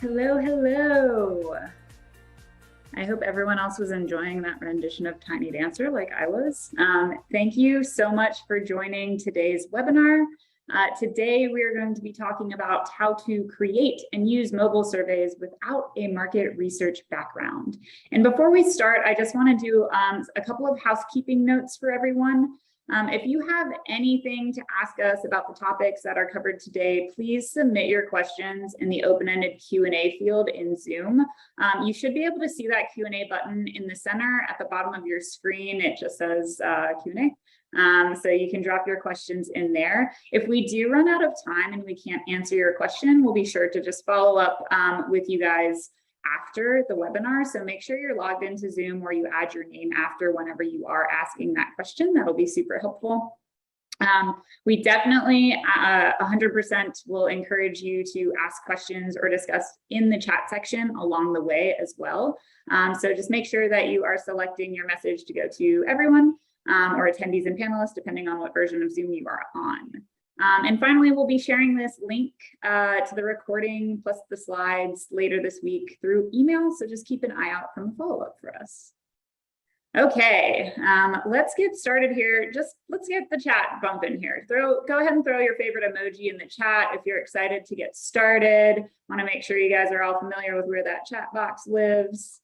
Hello, hello. I hope everyone else was enjoying that rendition of Tiny Dancer like I was. Thank you so much for joining today's webinar. Today, we are going to be talking about how to create and use mobile surveys without a market research background. And before we start, I just want to do a couple of housekeeping notes for everyone. If you have anything to ask us about the topics that are covered today, please submit your questions in the open-ended Q&A field in Zoom. You should be able to see that Q&A button in the center at the bottom of your screen. It just says Q&A. So you can drop your questions in there. If we do run out of time and we can't answer your question, we'll be sure to just follow up with you guys after the webinar. So make sure you're logged into Zoom where you add your name after whenever you are asking that question. That'll be super helpful. We definitely 100% will encourage you to ask questions or discuss in the chat section along the way as well. So just make sure that you are selecting your message to go to everyone or attendees and panelists, depending on what version of Zoom you are on. And finally, we'll be sharing this link to the recording plus the slides later this week through email. So just keep an eye out from the follow-up for us. Okay, let's get started here. Let's get the chat bumping here. Go ahead and throw your favorite emoji in the chat if you're excited to get started. Want to make sure you guys are all familiar with where that chat box lives.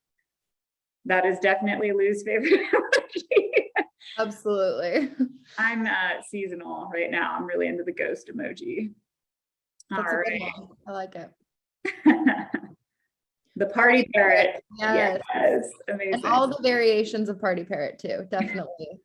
That is definitely Lou's favorite emoji. Absolutely. I'm seasonal right now. I'm really into the ghost emoji. All right. I like it. The party parrot. Yes. Yes. Amazing. And all the variations of party parrot too. Definitely.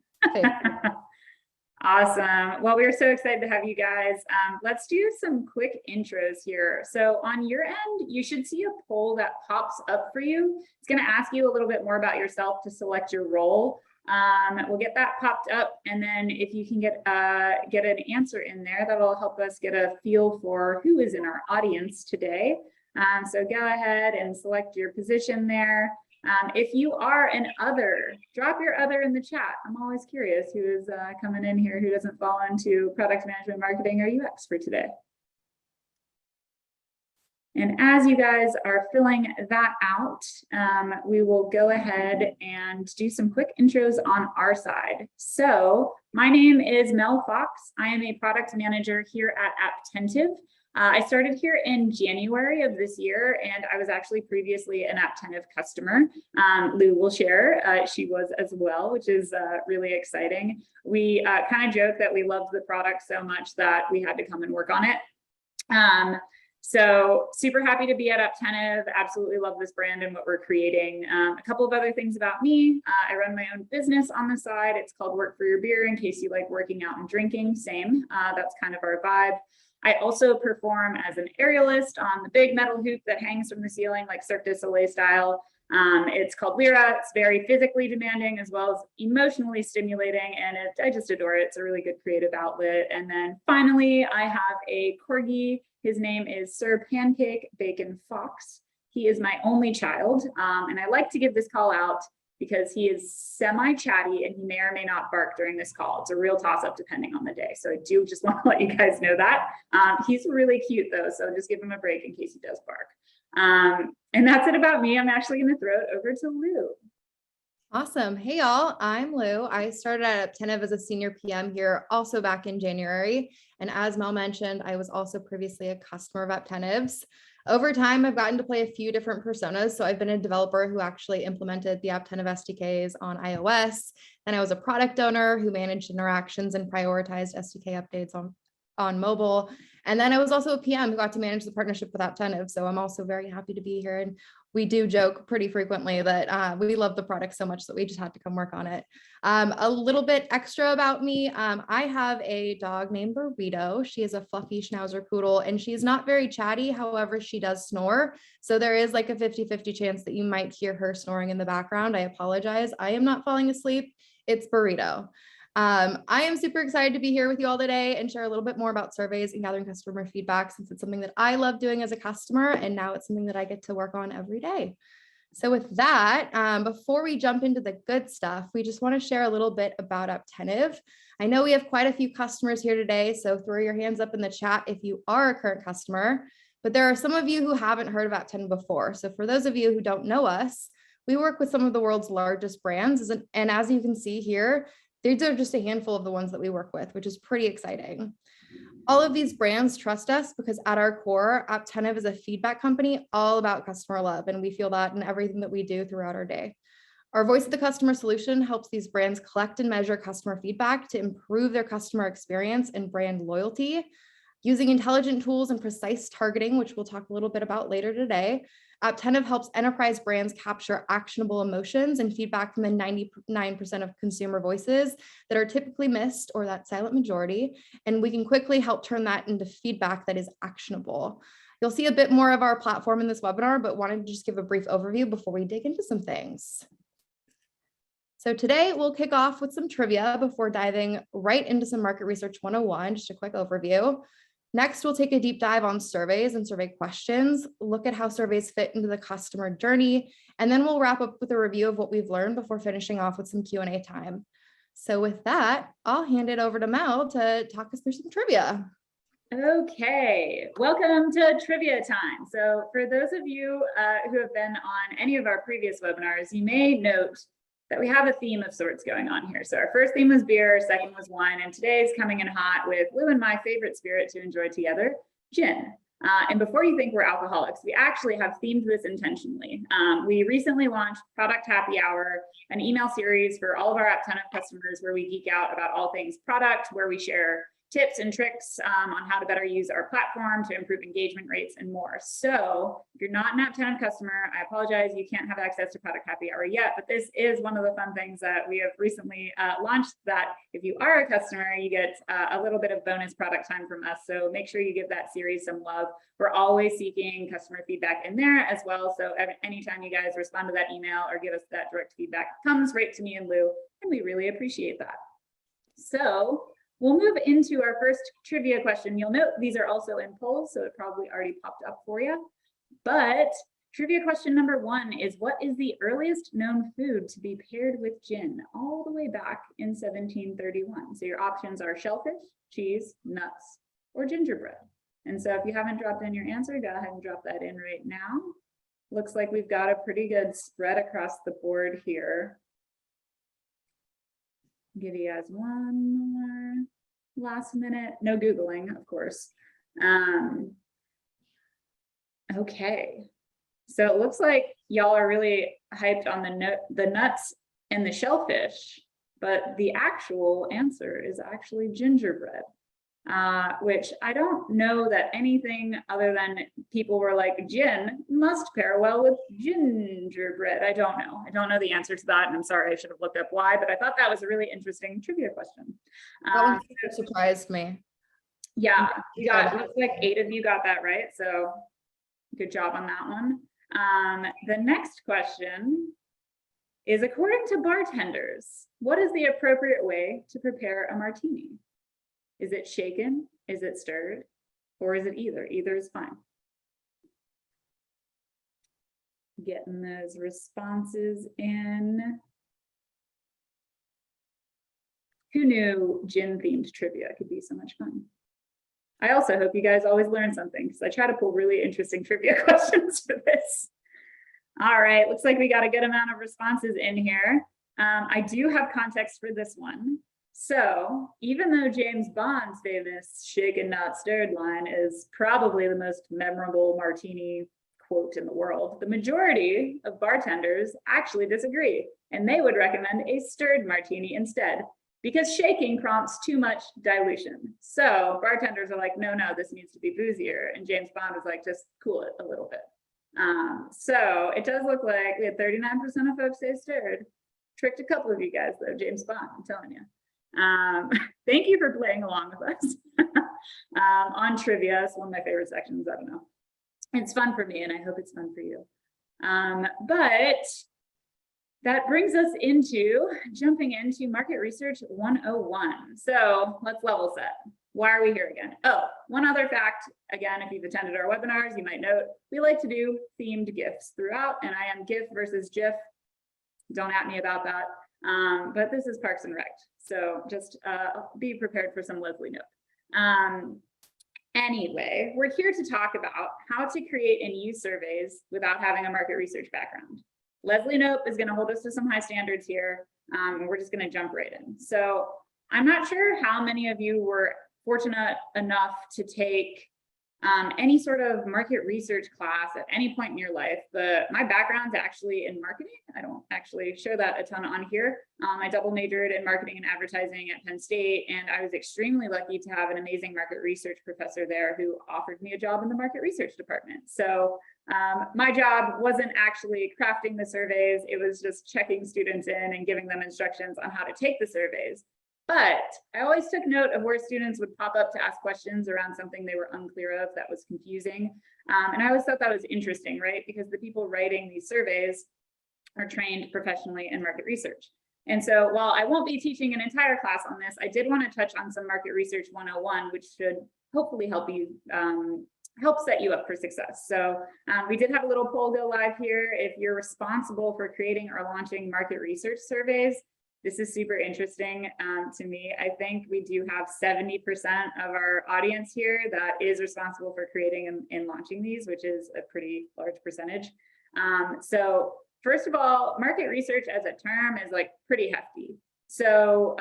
Awesome. Well, we're so excited to have you guys. Let's do some quick intros here. So on your end, you should see a poll that pops up for you. It's going to ask you a little bit more about yourself to select your role. We'll get that popped up, and then if you can get an answer in there, that'll help us get a feel for who is in our audience today. So go ahead and select your position there. If you are an other, drop your other in the chat. I'm always curious who is coming in here who doesn't fall into product management, marketing, or UX for today. And as you guys are filling that out, we will go ahead and do some quick intros on our side. So my name is Mel Fox. I am a product manager here at Apptentive. I started here in January of this year, and I was actually previously an Apptentive customer. Lou will share, she was as well, which is really exciting. We kind of joke that we loved the product so much that we had to come and work on it. So super happy to be at Apptentive. Absolutely love this brand and what we're creating. A couple of other things about me. I run my own business on the side. It's called Work for Your Beer, in case you like working out and drinking. Same. That's kind of our vibe. I also perform as an aerialist on the big metal hoop that hangs from the ceiling, like Cirque du Soleil style. It's called Lyra. It's very physically demanding as well as emotionally stimulating, and I just adore it. It's a really good creative outlet. And then finally, I have a corgi. His name is Sir Pancake Bacon Fox. He is my only child, and I like to give this call out because he is semi-chatty and he may or may not bark during this call. It's a real toss-up depending on the day. So I do just want to let you guys know that. He's really cute though, so just give him a break in case he does bark. And that's it about me. I'm actually going to throw it over to Lou. Awesome. Hey, y'all. I'm Lou. I started at Apptentive as a senior PM here also back in January. And as Mel mentioned, I was also previously a customer of Apptentive's. Over time, I've gotten to play a few different personas. So I've been a developer who actually implemented the Apptentive SDKs on iOS. And I was a product owner who managed interactions and prioritized SDK updates on mobile. And then I was also a PM who got to manage the partnership with Apptentive. So I'm also very happy to be here. And we do joke pretty frequently that we love the product so much that we just had to come work on it. A little bit extra about me. I have a dog named Burrito. She is a fluffy Schnauzer poodle and she's not very chatty. However, she does snore. So there is like a 50-50 chance that you might hear her snoring in the background. I apologize. I am not falling asleep. It's Burrito. I am super excited to be here with you all today and share a little bit more about surveys and gathering customer feedback, since it's something that I love doing as a customer, and now it's something that I get to work on every day. So with that, before we jump into the good stuff, we just want to share a little bit about Apptentive. I know we have quite a few customers here today, so throw your hands up in the chat if you are a current customer. But there are some of you who haven't heard of Apptentive before. So for those of you who don't know us, we work with some of the world's largest brands. And as you can see here, these are just a handful of the ones that we work with, which is pretty exciting. All of these brands trust us because at our core, Apptentive is a feedback company all about customer love. And we feel that in everything that we do throughout our day. Our voice of the customer solution helps these brands collect and measure customer feedback to improve their customer experience and brand loyalty. Using intelligent tools and precise targeting, which we'll talk a little bit about later today, Apptentive helps enterprise brands capture actionable emotions and feedback from the 99% of consumer voices that are typically missed, or that silent majority. And we can quickly help turn that into feedback that is actionable. You'll see a bit more of our platform in this webinar, but wanted to just give a brief overview before we dig into some things. So today we'll kick off with some trivia before diving right into some market research 101, just a quick overview. Next, we'll take a deep dive on surveys and survey questions, look at how surveys fit into the customer journey, and then we'll wrap up with a review of what we've learned before finishing off with some Q&A time. So with that, I'll hand it over to Mel to talk us through some trivia. Okay, welcome to trivia time. So for those of you who have been on any of our previous webinars, you may note that we have a theme of sorts going on here. So our first theme was beer, second was wine, and today's coming in hot with Lou and my favorite spirit to enjoy together, gin. And before you think we're alcoholics, we actually have themed this intentionally. We recently launched Product Happy Hour, an email series for all of our Apptentive customers where we geek out about all things product, where we share tips and tricks on how to better use our platform to improve engagement rates and more. So if you're not an Apptentive customer, I apologize, you can't have access to Product Happy Hour yet, but this is one of the fun things that we have recently launched, that if you are a customer, you get a little bit of bonus product time from us. So make sure you give that series some love. We're always seeking customer feedback in there as well. So anytime you guys respond to that email or give us that direct feedback, it comes right to me and Lou, and we really appreciate that. So we'll move into our first trivia question. You'll note these are also in polls, so it probably already popped up for you. But trivia question number 1 is, what is the earliest known food to be paired with gin all the way back in 1731? So your options are shellfish, cheese, nuts, or gingerbread. And so if you haven't dropped in your answer, go ahead and drop that in right now. Looks like we've got a pretty good spread across the board here. Give you guys one more last minute, no Googling, of course. Okay, so it looks like y'all are really hyped on the nuts and the shellfish, but the actual answer is actually gingerbread. Which I don't know that anything other than people were like, gin must pair well with gingerbread. I don't know. I don't know the answer to that. And I'm sorry, I should have looked up why, but I thought that was a really interesting trivia question. That one surprised me. Yeah, looks like 8 of you got that right. So good job on that one. The next question is, according to bartenders, what is the appropriate way to prepare a martini? Is it shaken? Is it stirred? Or is it either? Either is fine. Getting those responses in. Who knew gin-themed trivia could be so much fun? I also hope you guys always learn something, because I try to pull really interesting trivia questions for this. All right, looks like we got a good amount of responses in here. I do have context for this one. So even though James Bond's famous shaken not stirred line is probably the most memorable martini quote in the world, the majority of bartenders actually disagree, and they would recommend a stirred martini instead, because shaking prompts too much dilution. So bartenders are like, no, this needs to be boozier, and James Bond is like, just cool it a little bit. So it does look like we had 39% of folks say stirred. Tricked a couple of you guys though, James Bond, I'm telling you. Thank you for playing along with us on trivia. It's one of my favorite sections. I don't know. It's fun for me, and I hope it's fun for you. But that brings us into jumping into market research 101. So let's level set. Why are we here again? Oh, one other fact. Again, if you've attended our webinars, you might note we like to do themed GIFs throughout, and I am GIF versus GIF. Don't at me about that. But this is Parks and Rec. So just be prepared for some Leslie note. Anyway, we're here to talk about how to create and use surveys without having a market research background. Leslie Knope is going to hold us to some high standards here, and we're just going to jump right in. So I'm not sure how many of you were fortunate enough to take any sort of market research class at any point in your life, but my background's actually in marketing. I don't actually share that a ton on here. I double majored in marketing and advertising at Penn State, and I was extremely lucky to have an amazing market research professor there who offered me a job in the market research department. So my job wasn't actually crafting the surveys, it was just checking students in and giving them instructions on how to take the surveys. But I always took note of where students would pop up to ask questions around something they were unclear of that was confusing. And I always thought that was interesting, right? Because the people writing these surveys are trained professionally in market research. And so while I won't be teaching an entire class on this, I did want to touch on some market research 101, which should hopefully help you help set you up for success. So we did have a little poll go live here. If you're responsible for creating or launching market research surveys, this is super interesting to me. I think we do have 70% of our audience here that is responsible for creating and launching these, which is a pretty large percentage. So first of all, market research as a term is like pretty hefty. So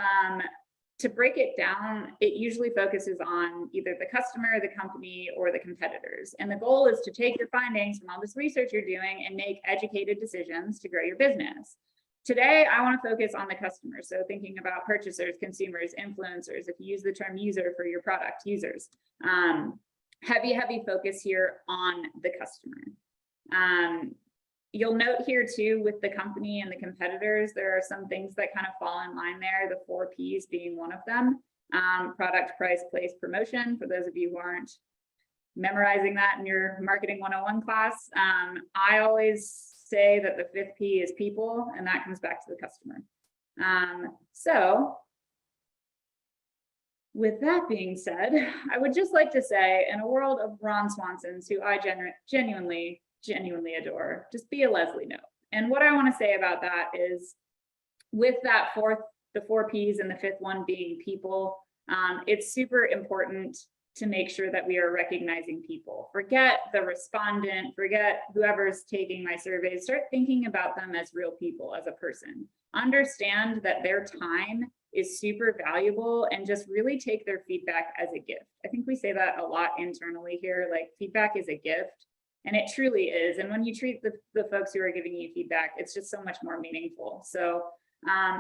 to break it down, it usually focuses on either the customer, the company, or the competitors. And the goal is to take your findings from all this research you're doing and make educated decisions to grow your business. Today, I want to focus on the customer. So thinking about purchasers, consumers, influencers, if you use the term user for your product, users. Heavy focus here on the customer. You'll note here too, with the company and the competitors, there are some things that kind of fall in line there, the 4 Ps being one of them. Product, price, place, promotion, for those of you who aren't memorizing that in your marketing 101 class. I always say that the 5th P is people, and that comes back to the customer. So with that being said, I would just like to say, in a world of Ron Swansons, who I genuinely adore, just be a Leslie Knope. And what I want to say about that is, with that the 4 Ps and the 5th one being people, it's super important to make sure that we are recognizing people. Forget the respondent, forget whoever's taking my surveys, start thinking about them as real people, as a person. Understand that their time is super valuable and just really take their feedback as a gift. I think we say that a lot internally here, like feedback is a gift, and it truly is. And when you treat the folks who are giving you feedback, it's just so much more meaningful. So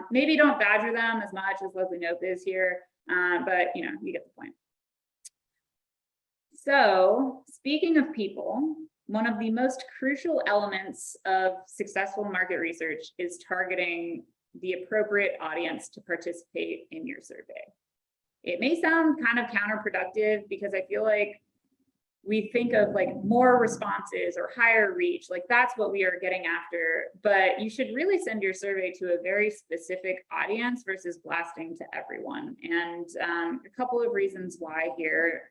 maybe don't badger them as much as Leslie Knope is here, but you get the point. So speaking of people, one of the most crucial elements of successful market research is targeting the appropriate audience to participate in your survey. It may sound kind of counterproductive because I feel like we think of like more responses or higher reach, like that's what we are getting after, but you should really send your survey to a very specific audience versus blasting to everyone. And a couple of reasons why here.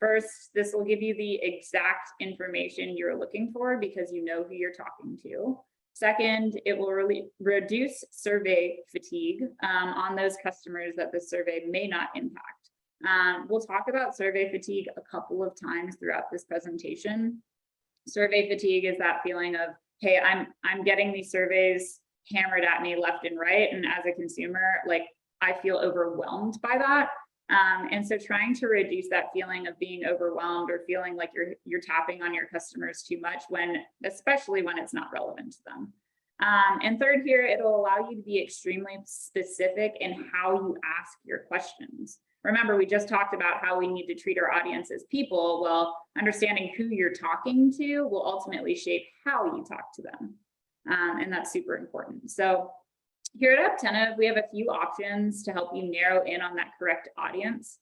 First, this will give you the exact information you're looking for because you know who you're talking to. Second, it will really reduce survey fatigue on those customers that the survey may not impact. We'll talk about survey fatigue a couple of times throughout this presentation. Survey fatigue is that feeling of, hey, I'm getting these surveys hammered at me left and right, and as a consumer, like I feel overwhelmed by that. And so trying to reduce that feeling of being overwhelmed or feeling like you're tapping on your customers too much, especially when it's not relevant to them. And third here, it'll allow you to be extremely specific in how you ask your questions. Remember, we just talked about how we need to treat our audience as people. Well, understanding who you're talking to will ultimately shape how you talk to them. And that's super important. So here at Apptentive, we have a few options to help you narrow in on that correct audience.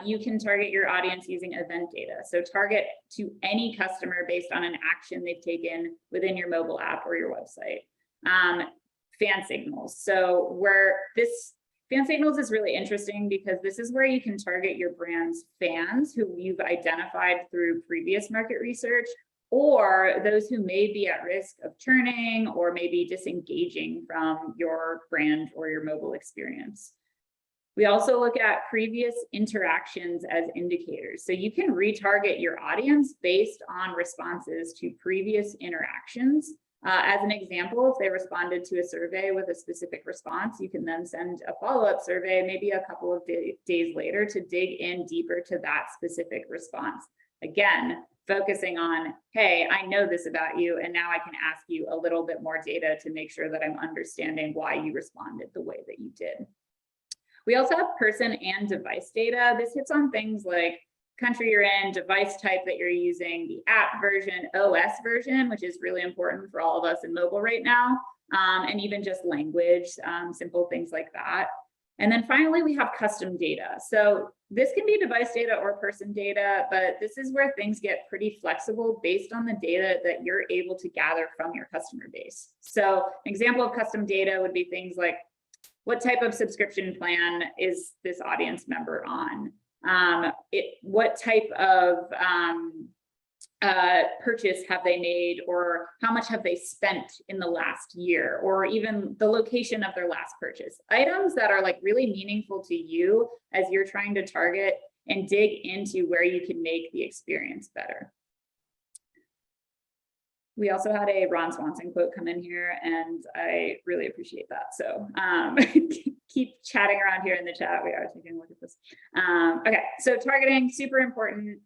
You can target your audience using event data. So target to any customer based on an action they've taken within your mobile app or your website. Fan signals. So fan signals is really interesting because this is where you can target your brand's fans who you've identified through previous market research, or those who may be at risk of churning or maybe disengaging from your brand or your mobile experience. We also look at previous interactions as indicators. So you can retarget your audience based on responses to previous interactions. As an example, if they responded to a survey with a specific response, you can then send a follow-up survey maybe a couple of days later to dig in deeper to that specific response. Again, focusing on, hey, I know this about you, and now I can ask you a little bit more data to make sure that I'm understanding why you responded the way that you did. We also have person and device data. This hits on things like country you're in, device type that you're using, the app version, OS version, which is really important for all of us in mobile right now, and even just language, simple things like that. And then finally, we have custom data. So this can be device data or person data, but this is where things get pretty flexible based on the data that you're able to gather from your customer base. So an example of custom data would be things like, what type of subscription plan is this audience member on? What type of purchase have they made, or how much have they spent in the last year, or even the location of their last purchase? Items that are like really meaningful to you as you're trying to target and dig into where you can make the experience better. We also had a Ron Swanson quote come in here, and I really appreciate that. So keep chatting around here in the chat. We are taking a look at this. Okay, so targeting, super important.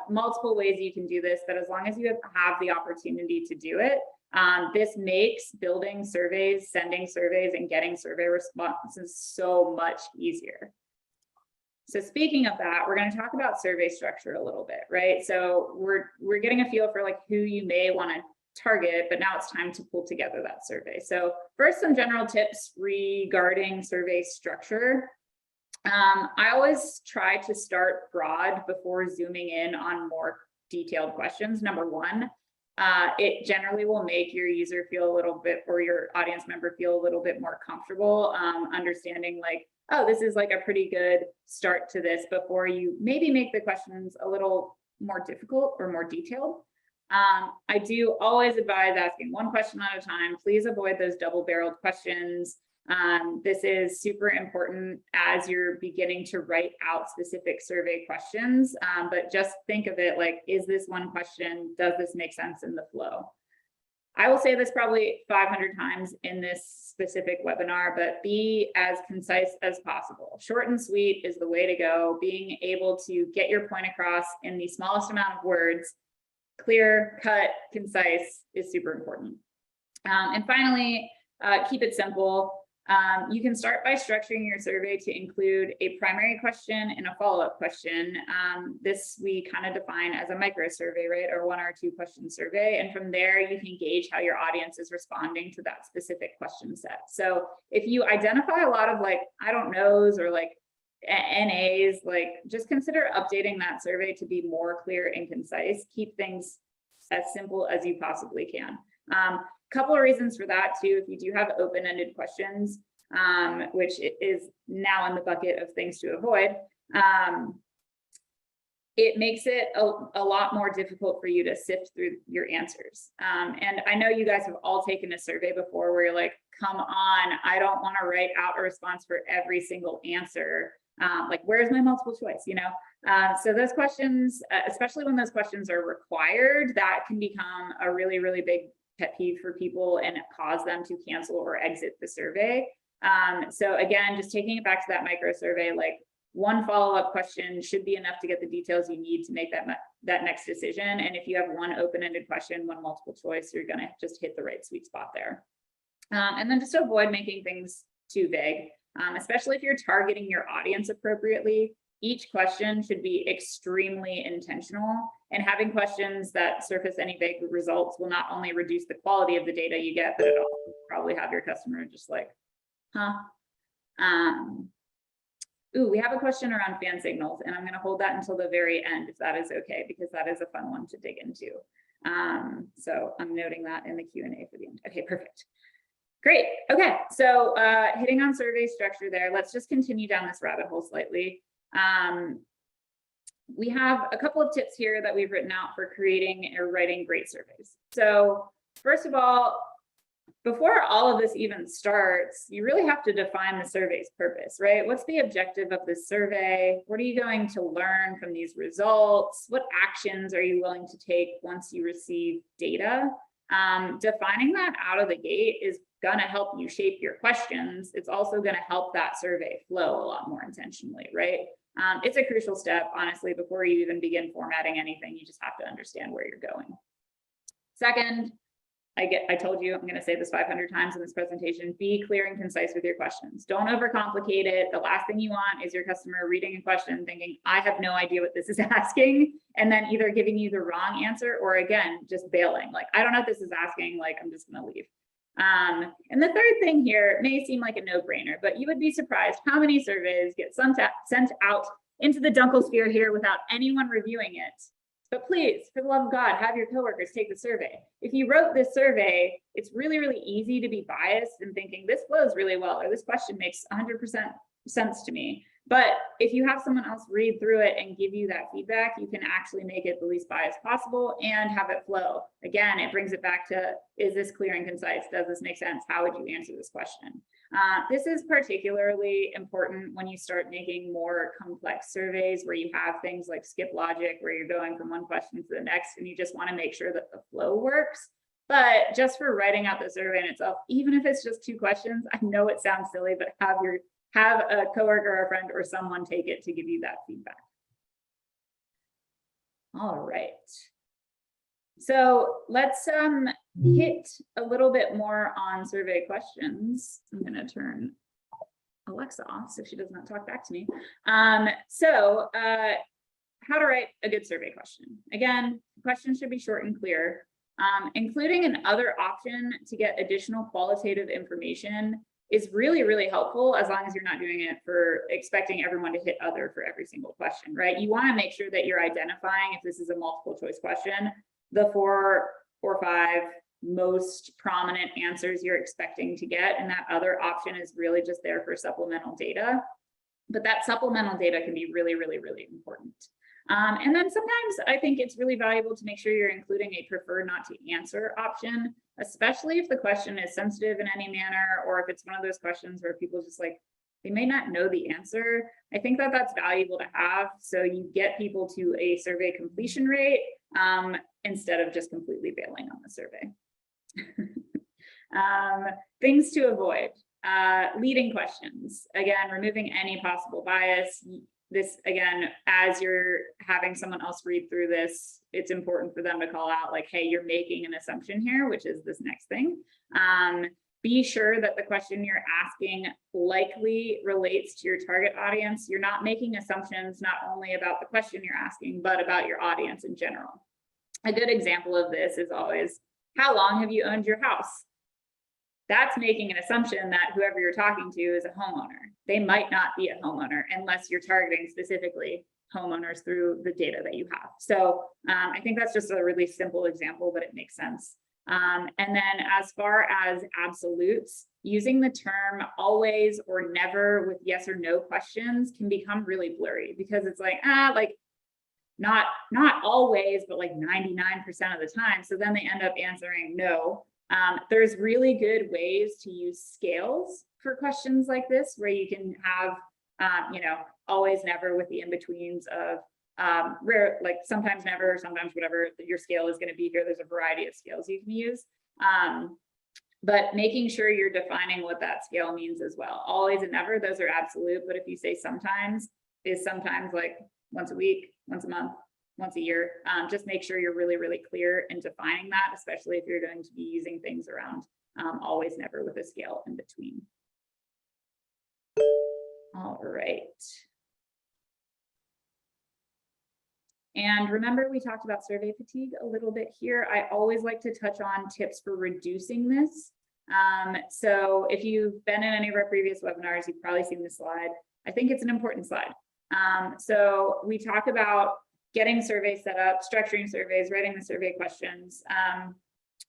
Multiple ways you can do this, but as long as you have the opportunity to do it, this makes building surveys, sending surveys, and getting survey responses so much easier. So speaking of that, we're going to talk about survey structure a little bit, right? So we're getting a feel for like who you may want to target, but now it's time to pull together that survey. So first, some general tips regarding survey structure. I always try to start broad before zooming in on more detailed questions. Number one, it generally will make your user feel a little bit, or your audience member feel a little bit more comfortable understanding like, oh, this is like a pretty good start to this before you maybe make the questions a little more difficult or more detailed. I do always advise asking one question at a time. Please avoid those double-barreled questions. This is super important as you're beginning to write out specific survey questions, but just think of it like, is this one question, does this make sense in the flow? I will say this probably 500 times in this specific webinar, but be as concise as possible. Short and sweet is the way to go. Being able to get your point across in the smallest amount of words, clear, cut, concise, is super important. And finally, keep it simple. You can start by structuring your survey to include a primary question and a follow-up question. This we kind of define as a micro survey, right? Or 1 or 2 question survey. And from there, you can gauge how your audience is responding to that specific question set. So if you identify a lot of like, I don't knows, or like NAs, like just consider updating that survey to be more clear and concise. Keep things as simple as you possibly can. Couple of reasons for that too. If you do have open-ended questions, which is now in the bucket of things to avoid, it makes it a lot more difficult for you to sift through your answers. And I know you guys have all taken a survey before where you're like, come on, I don't want to write out a response for every single answer. Like, where's my multiple choice, you know? So those questions, especially when those questions are required, that can become a really, really big pet peeve for people and cause them to cancel or exit the survey. So again, just taking it back to that micro survey, like one follow-up question should be enough to get the details you need to make that next decision. And if you have one open-ended question, one multiple choice, you're gonna just hit the right sweet spot there. And then just avoid making things too vague, especially if you're targeting your audience appropriately. Each question should be extremely intentional, and having questions that surface any vague results will not only reduce the quality of the data you get, but it also probably have your customer just like, huh? Ooh, we have a question around fan signals, and I'm going to hold that until the very end, if that is okay, because that is a fun one to dig into. So I'm noting that in the Q&A for the end. Okay, perfect. Great. Okay, so hitting on survey structure there, let's just continue down this rabbit hole slightly. We have a couple of tips here that we've written out for creating or writing great surveys. So first of all, before all of this even starts, you really have to define the survey's purpose, right? What's the objective of this survey? What are you going to learn from these results? What actions are you willing to take once you receive data? Defining that out of the gate is going to help you shape your questions. It's also going to help that survey flow a lot more intentionally, right? It's a crucial step, honestly, before you even begin formatting anything. You just have to understand where you're going. Second, I told you, I'm going to say this 500 times in this presentation, be clear and concise with your questions. Don't overcomplicate it. The last thing you want is your customer reading a question thinking, I have no idea what this is asking, and then either giving you the wrong answer or, again, just bailing. Like, I don't know what this is asking, like, I'm just going to leave. And the third thing here may seem like a no-brainer, but you would be surprised how many surveys get sent out into the Dunkelsphere here without anyone reviewing it. But please, for the love of God, have your coworkers take the survey. If you wrote this survey, it's really, really easy to be biased and thinking this flows really well, or this question makes 100% sense to me. But if you have someone else read through it and give you that feedback, you can actually make it the least biased possible and have it flow. Again, it brings it back to, is this clear and concise? Does this make sense? How would you answer this question? This is particularly important when you start making more complex surveys where you have things like skip logic, where you're going from one question to the next, and you just want to make sure that the flow works. But just for writing out the survey in itself, even if it's just 2 questions, I know it sounds silly, but have a coworker or a friend or someone take it to give you that feedback. All right. So let's hit a little bit more on survey questions. I'm going to turn Alexa off so she does not talk back to me. How to write a good survey question. Again, questions should be short and clear. Including an other option to get additional qualitative information is really, really helpful, as long as you're not doing it for expecting everyone to hit other for every single question, right? You want to make sure that you're identifying, if this is a multiple choice question, the 4 or 5 most prominent answers you're expecting to get, and that other option is really just there for supplemental data. But that supplemental data can be really, really, really important. And then sometimes I think it's really valuable to make sure you're including a prefer not to answer option, especially if the question is sensitive in any manner, or if it's one of those questions where people just like, they may not know the answer. I think that that's valuable to have, so you get people to a survey completion rate instead of just completely bailing on the survey. Things to avoid. Leading questions. Again, removing any possible bias. This, again, as you're having someone else read through this, it's important for them to call out like, hey, you're making an assumption here, which is this next thing. Be sure that the question you're asking likely relates to your target audience. You're not making assumptions not only about the question you're asking, but about your audience in general. A good example of this is always, how long have you owned your house? That's making an assumption that whoever you're talking to is a homeowner. They might not be a homeowner unless you're targeting specifically homeowners through the data that you have. So I think that's just a really simple example, but it makes sense. And then as far as absolutes, using the term always or never with yes or no questions can become really blurry, because it's like, not always, but like 99% of the time. So then they end up answering no. There's really good ways to use scales for questions like this, where you can have, always, never with the in-betweens of rare, like sometimes never, sometimes whatever your scale is going to be here. There's a variety of scales you can use. But making sure you're defining what that scale means as well. Always and never, those are absolute. But if you say sometimes, is sometimes like once a week, once a month, once a year. Just make sure you're really, really clear in defining that, especially if you're going to be using things around always, never with a scale in between. All right. And remember, we talked about survey fatigue a little bit here. I always like to touch on tips for reducing this. So if you've been in any of our previous webinars, you've probably seen this slide. I think it's an important slide. So we talk about getting surveys set up, structuring surveys, writing the survey questions.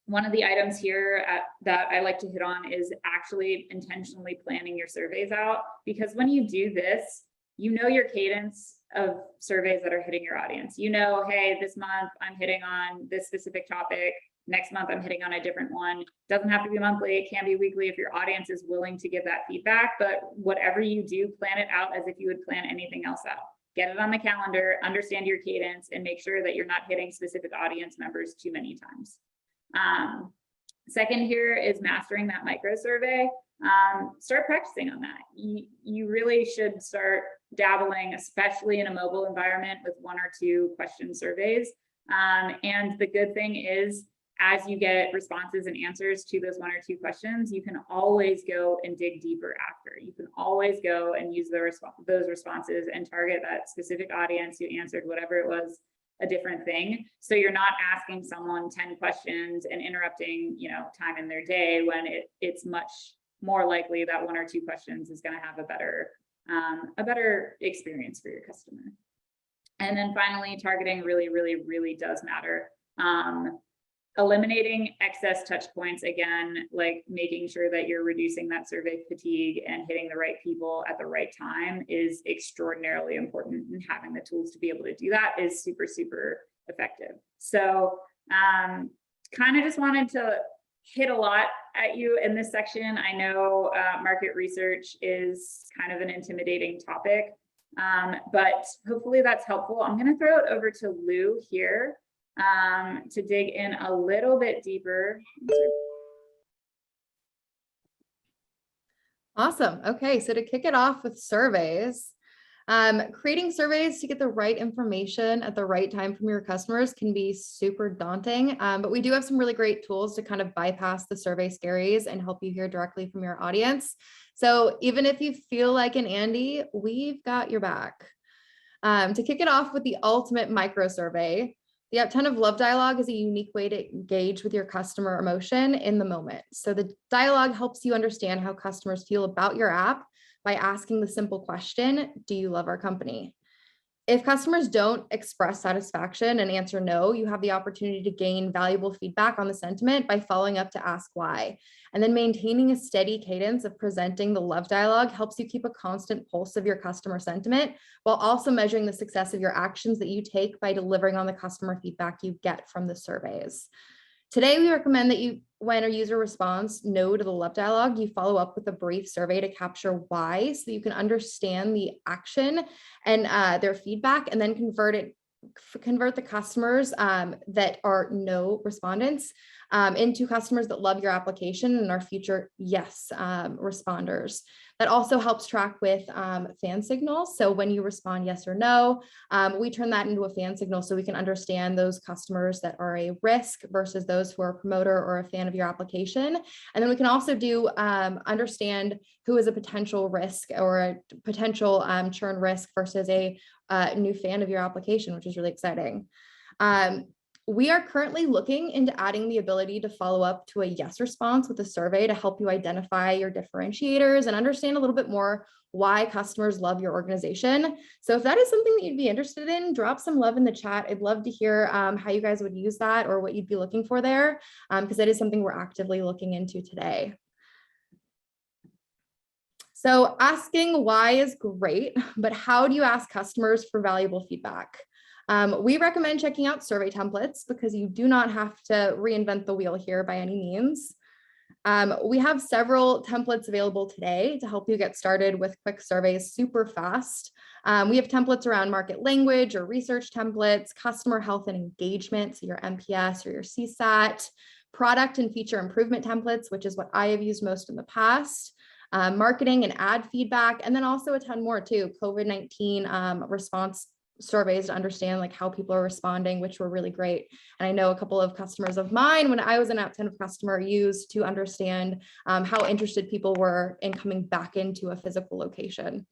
One of the items here that I like to hit on is actually intentionally planning your surveys out, because when you do this, you know your cadence of surveys that are hitting your audience. You know, hey, this month I'm hitting on this specific topic. Next month, I'm hitting on a different one. Doesn't have to be monthly. It can be weekly if your audience is willing to give that feedback. But whatever you do, plan it out as if you would plan anything else out. Get it on the calendar, understand your cadence, and make sure that you're not hitting specific audience members too many times. Second here is mastering that micro survey. Start practicing on that. You really should start dabbling, especially in a mobile environment, with 1 or 2 question surveys. And the good thing is, as you get responses and answers to those 1 or 2 questions, you can always go and dig deeper after. You can always go and use those responses and target that specific audience who answered whatever it was, a different thing. So you're not asking someone 10 questions and interrupting, time in their day, when it's much more likely that 1 or 2 questions is going to have a better experience for your customer. And then finally, targeting really, really, really does matter. Eliminating excess touch points, again, like making sure that you're reducing that survey fatigue and hitting the right people at the right time, is extraordinarily important, and having the tools to be able to do that is super, super effective. So kind of just wanted to hit a lot at you in this section. I know market research is kind of an intimidating topic, but hopefully that's helpful. I'm going to throw it over to Lou here to dig in a little bit deeper. Awesome. Okay, so to kick it off with surveys, creating surveys to get the right information at the right time from your customers can be super daunting, but we do have some really great tools to kind of bypass the survey scaries and help you hear directly from your audience. So even if you feel like an Andy, we've got your back. To kick it off with the ultimate micro survey, the Apptentive Love Dialog is a unique way to engage with your customer emotion in the moment. So the dialogue helps you understand how customers feel about your app by asking the simple question, do you love our company? If customers don't express satisfaction and answer no, you have the opportunity to gain valuable feedback on the sentiment by following up to ask why. And then maintaining a steady cadence of presenting the love dialogue helps you keep a constant pulse of your customer sentiment, while also measuring the success of your actions that you take by delivering on the customer feedback you get from the surveys. Today, we recommend that when a user responds no to the love dialogue, you follow up with a brief survey to capture why, so that you can understand the action and their feedback, and then convert the customers that are no respondents into customers that love your application and are future yes responders. That also helps track with fan signals. So when you respond yes or no, we turn that into a fan signal so we can understand those customers that are a risk versus those who are a promoter or a fan of your application. And then we can also understand who is a potential risk or a potential churn risk versus a new fan of your application, which is really exciting. We are currently looking into adding the ability to follow up to a yes response with a survey to help you identify your differentiators and understand a little bit more why customers love your organization. So if that is something that you'd be interested in, drop some love in the chat. I'd love to hear how you guys would use that or what you'd be looking for there, because that is something we're actively looking into today. So asking why is great, but how do you ask customers for valuable feedback? We recommend checking out survey templates because you do not have to reinvent the wheel here by any means. We have several templates available today to help you get started with quick surveys super fast. We have templates around market language or research templates, customer health and engagement, so your NPS or your CSAT, product and feature improvement templates, which is what I have used most in the past. Marketing and ad feedback, and then also a ton more too, COVID-19 response surveys to understand like how people are responding, which were really great. And I know a couple of customers of mine, when I was an Apptentive customer, used to understand how interested people were in coming back into a physical location.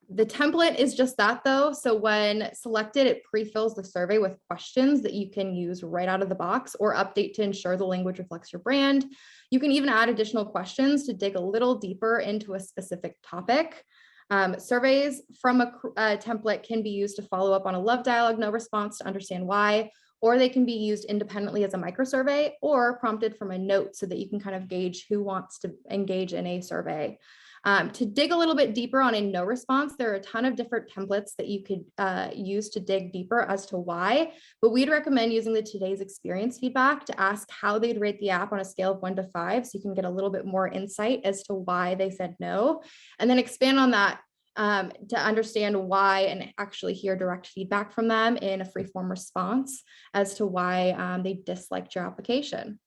The template is just that though. So when selected, it pre-fills the survey with questions that you can use right out of the box or update to ensure the language reflects your brand. You can even add additional questions to dig a little deeper into a specific topic. Surveys from a template can be used to follow up on a love dialogue, no response to understand why, or they can be used independently as a micro survey or prompted from a note so that you can kind of gauge who wants to engage in a survey. To dig a little bit deeper on a no response, there are a ton of different templates that you could use to dig deeper as to why, but we'd recommend using the today's experience feedback to ask how they'd rate the app on a scale of 1 to 5, so you can get a little bit more insight as to why they said no, and then expand on that to understand why and actually hear direct feedback from them in a free form response as to why they disliked your application.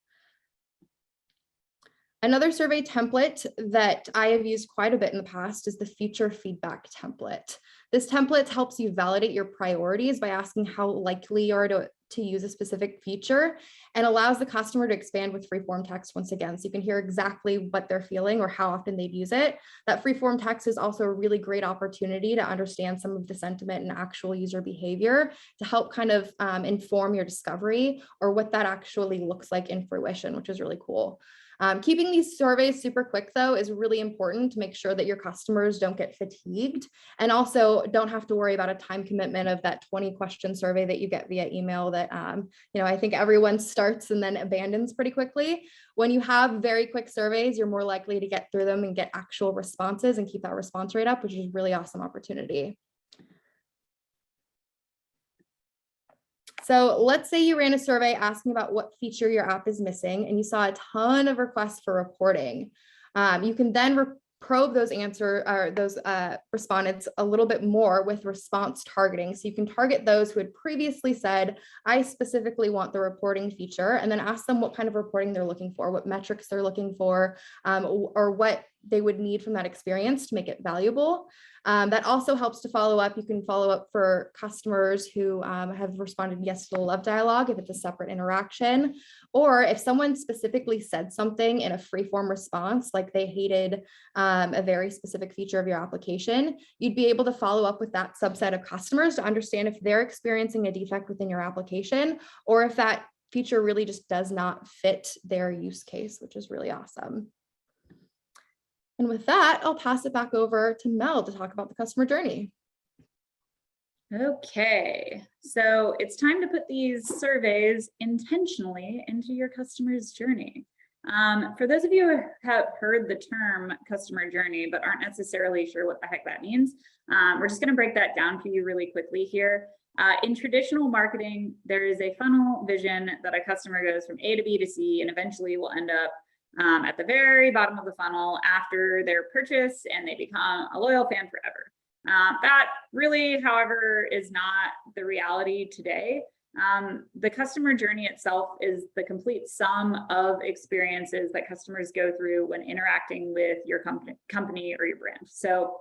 Another survey template that I have used quite a bit in the past is the feature feedback template. This template helps you validate your priorities by asking how likely you are to use a specific feature, and allows the customer to expand with free form text once again, so you can hear exactly what they're feeling or how often they'd use it. That free form text is also a really great opportunity to understand some of the sentiment and actual user behavior to help kind of inform your discovery or what that actually looks like in fruition, which is really cool. Keeping these surveys super quick, though, is really important to make sure that your customers don't get fatigued, and also don't have to worry about a time commitment of that 20-question survey that you get via email that I think everyone starts and then abandons pretty quickly. When you have very quick surveys, you're more likely to get through them and get actual responses and keep that response rate up, which is a really awesome opportunity. So let's say you ran a survey asking about what feature your app is missing, and you saw a ton of requests for reporting. You can then probe those respondents a little bit more with response targeting. So you can target those who had previously said, I specifically want the reporting feature, and then ask them what kind of reporting they're looking for, what metrics they're looking for, or what they would need from that experience to make it valuable. That also helps to follow up. You can follow up for customers who have responded yes to the love dialogue if it's a separate interaction, or if someone specifically said something in a free form response, like they hated a very specific feature of your application, you'd be able to follow up with that subset of customers to understand if they're experiencing a defect within your application, or if that feature really just does not fit their use case, which is really awesome. And with that, I'll pass it back over to Mel to talk about the customer journey. Okay, so it's time to put these surveys intentionally into your customer's journey. For those of you who have heard the term customer journey, but aren't necessarily sure what the heck that means, we're just going to break that down for you really quickly here. In traditional marketing, there is a funnel vision that a customer goes from A to B to C and eventually will end up at the very bottom of the funnel after their purchase, and they become a loyal fan forever. That really, however, is not the reality today. The customer journey itself is the complete sum of experiences that customers go through when interacting with your company or your brand. So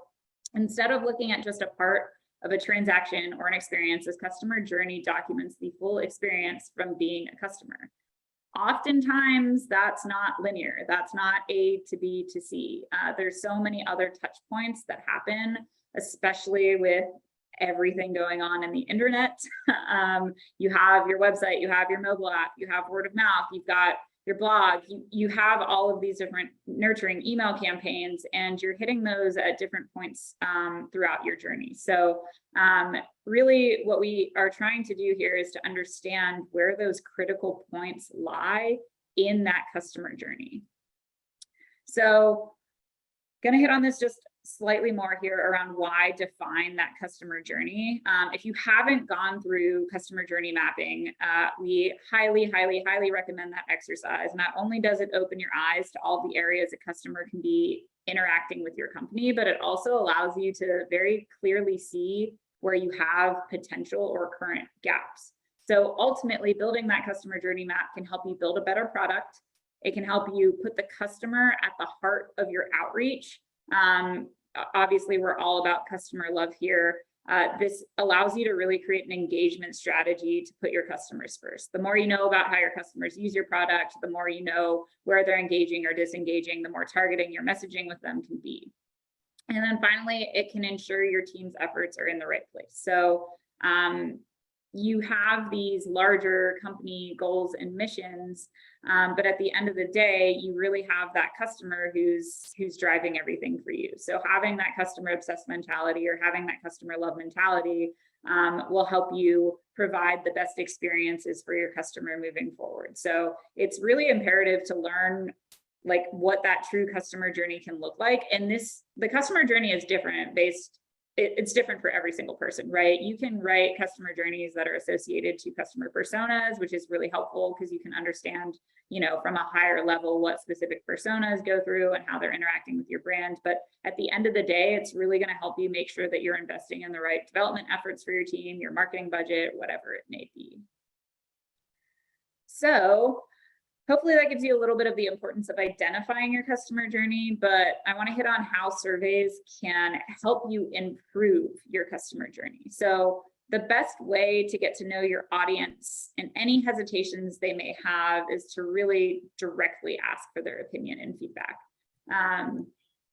instead of looking at just a part of a transaction or an experience, this customer journey documents the full experience from being a customer. Oftentimes, that's not linear. That's not A to B to C. There's so many other touch points that happen, especially with everything going on in the internet. You have your website, you have your mobile app, you have word of mouth, you've got your blog, you have all of these different nurturing email campaigns, and you're hitting those at different points throughout your journey. So really what we are trying to do here is to understand where those critical points lie in that customer journey. So going to hit on this just slightly more here around why define that customer journey. If you haven't gone through customer journey mapping, we highly recommend that exercise. Not only does it open your eyes to all the areas a customer can be interacting with your company, but it also allows you to very clearly see where you have potential or current gaps. So ultimately, building that customer journey map can help you build a better product. It can help you put the customer at the heart of your outreach. Obviously, we're all about customer love here. This allows you to really create an engagement strategy to put your customers first. The more you know about how your customers use your product, the more you know where they're engaging or disengaging, the more targeting your messaging with them can be. And then finally, it can ensure your team's efforts are in the right place. So you have these larger company goals and missions, but at the end of the day, you really have that customer who's driving everything for you. So having that customer obsessed mentality or having that customer love mentality will help you provide the best experiences for your customer moving forward. So it's really imperative to learn like what that true customer journey can look like. And the customer journey is different it's different for every single person, right? You can write customer journeys that are associated to customer personas, which is really helpful because you can understand, from a higher level what specific personas go through and how they're interacting with your brand. But at the end of the day, it's really going to help you make sure that you're investing in the right development efforts for your team, your marketing budget, whatever it may be. So hopefully that gives you a little bit of the importance of identifying your customer journey, but I want to hit on how surveys can help you improve your customer journey. So the best way to get to know your audience and any hesitations they may have is to really directly ask for their opinion and feedback.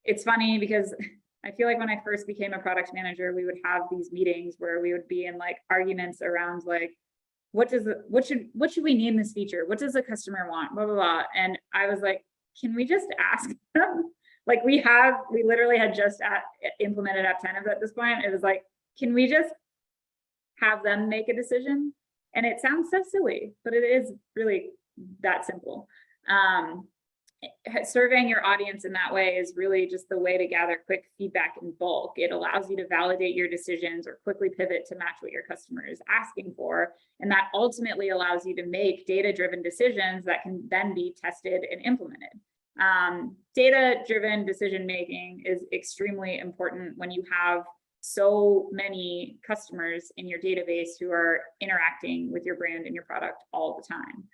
It's funny because I feel like when I first became a product manager, we would have these meetings where we would be in like arguments around like, what should we name this feature? What does the customer want? Blah, blah, blah. And I was like, can we just ask them? Like we literally had just implemented Apptentive at this point. It was like, can we just have them make a decision? And it sounds so silly, but it is really that simple. Surveying your audience in that way is really just the way to gather quick feedback in bulk. It allows you to validate your decisions or quickly pivot to match what your customer is asking for. And that ultimately allows you to make data-driven decisions that can then be tested and implemented. Data-driven decision-making is extremely important when you have so many customers in your database who are interacting with your brand and your product all the time.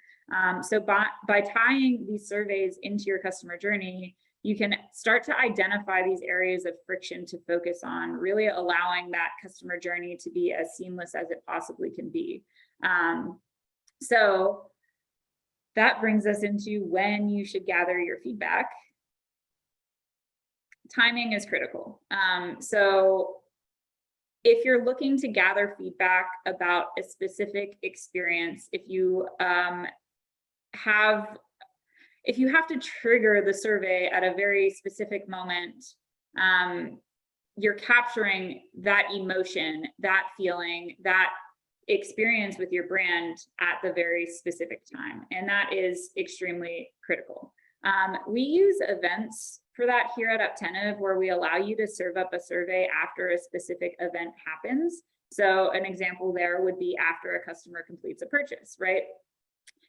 So by tying these surveys into your customer journey, you can start to identify these areas of friction to focus on, really allowing that customer journey to be as seamless as it possibly can be. So that brings us into when you should gather your feedback. Timing is critical. So if you're looking to gather feedback about a specific experience, if you have to trigger the survey at a very specific moment, you're capturing that emotion, that feeling, that experience with your brand at the very specific time. And that is extremely critical. We use events for that here at Apptentive, where we allow you to serve up a survey after a specific event happens. So an example there would be after a customer completes a purchase, right?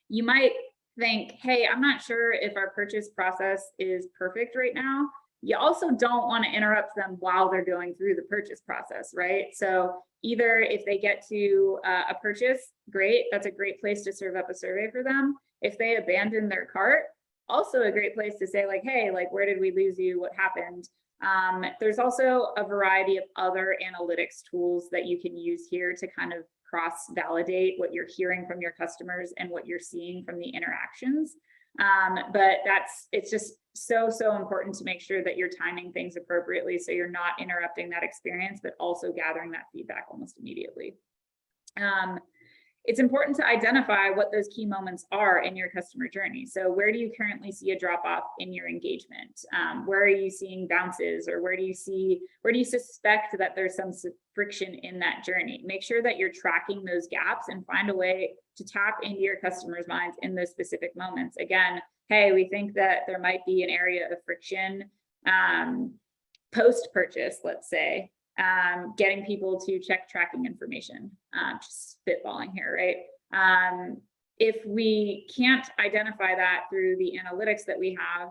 You might think, hey, I'm not sure if our purchase process is perfect right now. You also don't want to interrupt them while they're going through the purchase process, right? So either if they get to a purchase, great, that's a great place to serve up a survey for them. If they abandon their cart, also a great place to say like, hey, like, where did we lose you? What happened? There's also a variety of other analytics tools that you can use here to kind of cross-validate what you're hearing from your customers and what you're seeing from the interactions. But it's just so important to make sure that you're timing things appropriately so you're not interrupting that experience, but also gathering that feedback almost immediately. It's important to identify what those key moments are in your customer journey. So where do you currently see a drop off in your engagement? Where are you seeing bounces, or where do you suspect that there's some friction in that journey? Make sure that you're tracking those gaps and find a way to tap into your customers' minds in those specific moments. Again, hey, we think that there might be an area of friction post-purchase, let's say. Getting people to check tracking information, just spitballing here, right? If we can't identify that through the analytics that we have,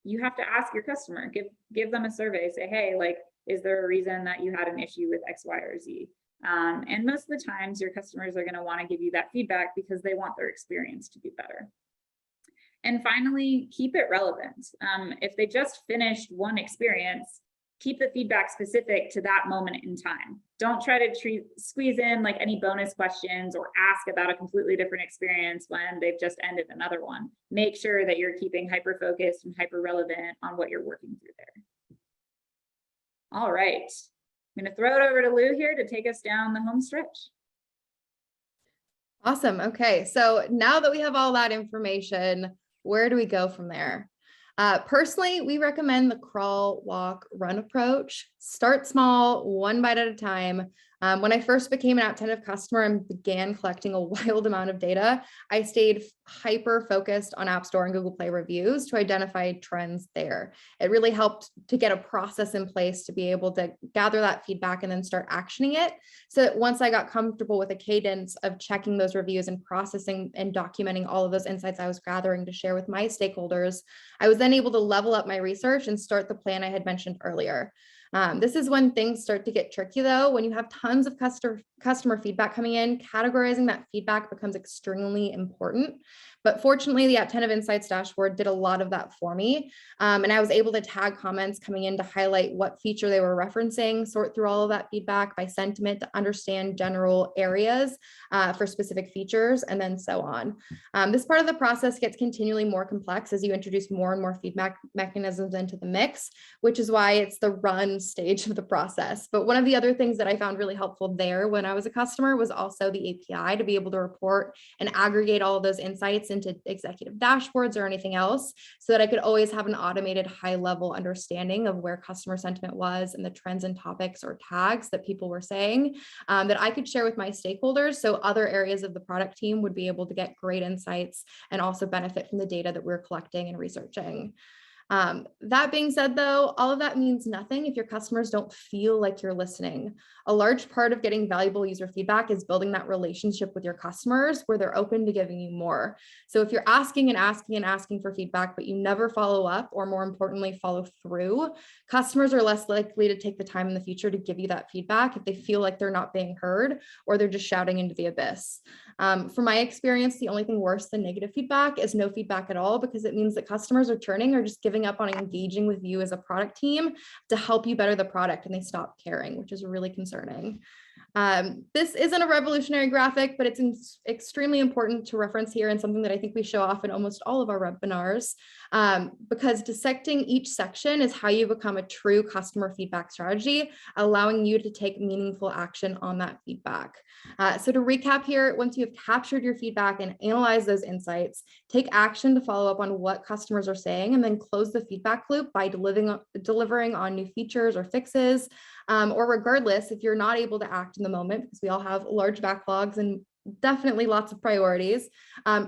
you have to ask your customer, give them a survey, say, hey, like, is there a reason that you had an issue with X, Y, or Z? And most of the times your customers are going to want to give you that feedback because they want their experience to be better. And finally, keep it relevant. If they just finished one experience, keep the feedback specific to that moment in time. Don't try to squeeze in like any bonus questions or ask about a completely different experience when they've just ended another one. Make sure that you're keeping hyper-focused and hyper-relevant on what you're working through there. All right, I'm gonna throw it over to Lou here to take us down the home stretch. Awesome, okay, so now that we have all that information, where do we go from there? Personally, we recommend the crawl, walk, run approach. Start small, one bite at a time. When I first became an Apptentive customer and began collecting a wild amount of data, I stayed hyper focused on App Store and Google Play reviews to identify trends there. It really helped to get a process in place to be able to gather that feedback and then start actioning it. So that once I got comfortable with a cadence of checking those reviews and processing and documenting all of those insights I was gathering to share with my stakeholders, I was then able to level up my research and start the plan I had mentioned earlier. This is when things start to get tricky though. When you have tons of customer feedback coming in, categorizing that feedback becomes extremely important. But fortunately, the Apptentive Insights dashboard did a lot of that for me. And I was able to tag comments coming in to highlight what feature they were referencing, sort through all of that feedback by sentiment to understand general areas for specific features, and then so on. This part of the process gets continually more complex as you introduce more and more feedback mechanisms into the mix, which is why it's the run stage of the process. But one of the other things that I found really helpful there when I was a customer was also the API to be able to report and aggregate all of those insights into executive dashboards or anything else, so that I could always have an automated high level understanding of where customer sentiment was and the trends and topics or tags that people were saying that I could share with my stakeholders. So other areas of the product team would be able to get great insights and also benefit from the data that we're collecting and researching. That being said, though, all of that means nothing if your customers don't feel like you're listening. A large part of getting valuable user feedback is building that relationship with your customers where they're open to giving you more. So if you're asking and asking and asking for feedback, but you never follow up, or more importantly, follow through, customers are less likely to take the time in the future to give you that feedback if they feel like they're not being heard or they're just shouting into the abyss. From my experience, the only thing worse than negative feedback is no feedback at all, because it means that customers are turning or just giving up on engaging with you as a product team to help you better the product, and they stop caring, which is really concerning. This isn't a revolutionary graphic, but it's extremely important to reference here, and something that I think we show off in almost all of our webinars, because dissecting each section is how you become a true customer feedback strategy, allowing you to take meaningful action on that feedback. So to recap here, once you have captured your feedback and analyzed those insights, take action to follow up on what customers are saying, and then close the feedback loop by delivering on new features or fixes. Or regardless, if you're not able to act in the moment, because we all have large backlogs and definitely lots of priorities,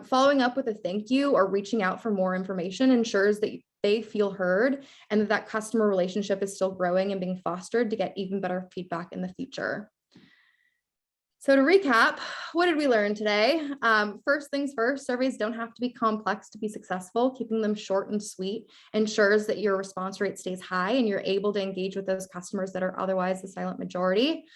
following up with a thank you or reaching out for more information ensures that they feel heard and that customer relationship is still growing and being fostered to get even better feedback in the future. So to recap, what did we learn today? First things first, surveys don't have to be complex to be successful. Keeping them short and sweet ensures that your response rate stays high and you're able to engage with those customers that are otherwise the silent majority.